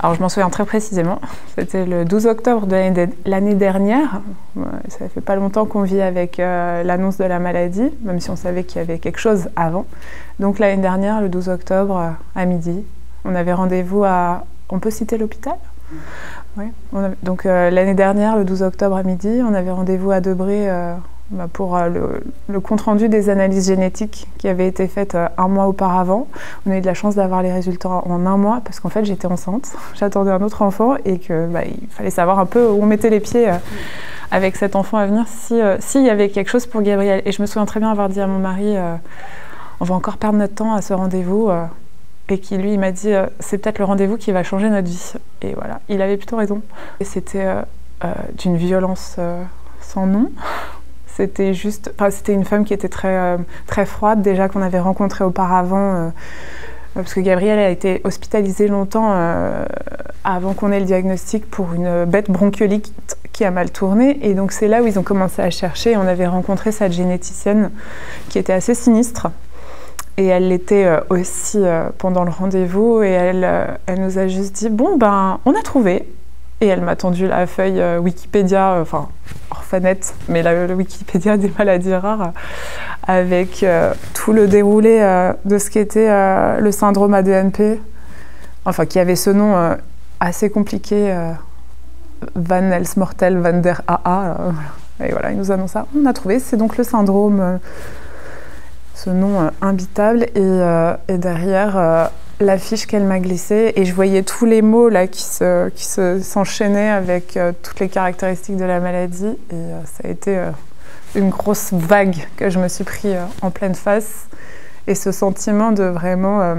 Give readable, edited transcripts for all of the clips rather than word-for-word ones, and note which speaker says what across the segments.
Speaker 1: Alors je m'en souviens très précisément, c'était le 12 octobre de l'année dernière. Ça fait pas longtemps qu'on vit avec l'annonce de la maladie, même si on savait qu'il y avait quelque chose avant. Donc l'année dernière, le 12 octobre à midi, on avait rendez-vous à... On peut citer l'hôpital ? Oui. Donc l'année dernière, le 12 octobre à midi, on avait rendez-vous à Debré pour le compte-rendu des analyses génétiques qui avaient été faites un mois auparavant. On a eu de la chance d'avoir les résultats en un mois parce qu'en fait j'étais enceinte, j'attendais un autre enfant et qu'il fallait savoir un peu où on mettait les pieds avec cet enfant à venir s'il y avait quelque chose pour Gabriel. Et je me souviens très bien avoir dit à mon mari on va encore perdre notre temps à ce rendez-vous et qui lui il m'a dit c'est peut-être le rendez-vous qui va changer notre vie. Et voilà, il avait plutôt raison. Et c'était d'une violence sans nom. C'était une femme qui était très froide, déjà qu'on avait rencontrée auparavant, parce que Gabriel a été hospitalisée longtemps avant qu'on ait le diagnostic pour une bête bronchiolite qui a mal tourné. Et donc c'est là où ils ont commencé à chercher. On avait rencontré cette généticienne qui était assez sinistre. Et elle l'était aussi pendant le rendez-vous. Et elle nous a juste dit « Bon, ben, on a trouvé ». Et elle m'a tendu la feuille Wikipédia, enfin orphanette, mais le Wikipédia des maladies rares, avec tout le déroulé de ce qu'était le syndrome ADNP, enfin qui avait ce nom assez compliqué, Van Nels-Mortel van der AA. Et voilà, il nous annonce ça. On a trouvé, c'est donc le syndrome, ce nom imbitable, et derrière... l'affiche qu'elle m'a glissée et je voyais tous les mots là qui s'enchaînaient avec toutes les caractéristiques de la maladie et ça a été une grosse vague que je me suis pris en pleine face et ce sentiment de vraiment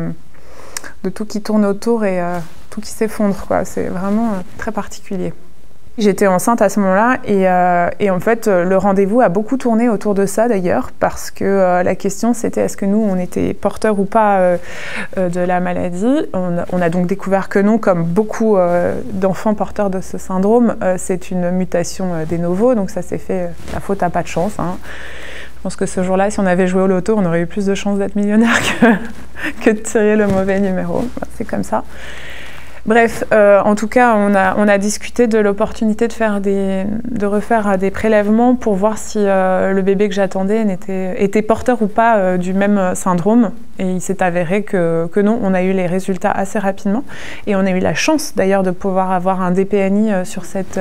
Speaker 1: de tout qui tourne autour et tout qui s'effondre quoi, c'est vraiment très particulier. J'étais enceinte à ce moment-là et en fait le rendez-vous a beaucoup tourné autour de ça d'ailleurs parce que la question c'était est-ce que nous on était porteurs ou pas de la maladie. On a donc découvert que non, comme beaucoup d'enfants porteurs de ce syndrome, c'est une mutation de novo, donc ça s'est fait la faute à pas de chance. Hein. Je pense que ce jour-là, si on avait joué au loto, on aurait eu plus de chances d'être millionnaire que de tirer le mauvais numéro. C'est comme ça. Bref, en tout cas, on a discuté de l'opportunité de refaire des prélèvements pour voir si le bébé que j'attendais était porteur ou pas du même syndrome. Et il s'est avéré que non, on a eu les résultats assez rapidement. Et on a eu la chance d'ailleurs de pouvoir avoir un DPNI sur cette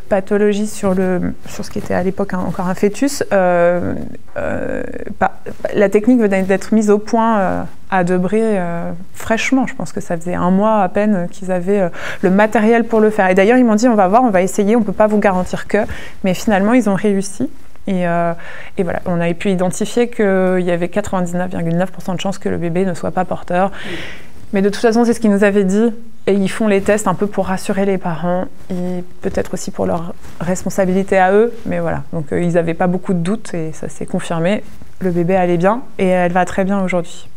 Speaker 1: pathologie, sur ce qui était à l'époque encore un fœtus. La technique venait d'être mise au point à Debré fraîchement. Je pense que ça faisait un mois à peine qu'ils avaient le matériel pour le faire. Et d'ailleurs, ils m'ont dit, on va voir, on va essayer, on ne peut pas vous garantir que. Mais finalement, ils ont réussi. Et voilà, on avait pu identifier qu'il y avait 99,9% de chances que le bébé ne soit pas porteur. Mais de toute façon, c'est ce qu'ils nous avaient dit. Et ils font les tests un peu pour rassurer les parents et peut-être aussi pour leur responsabilité à eux. Mais voilà, donc ils n'avaient pas beaucoup de doutes et ça s'est confirmé. Le bébé allait bien et elle va très bien aujourd'hui.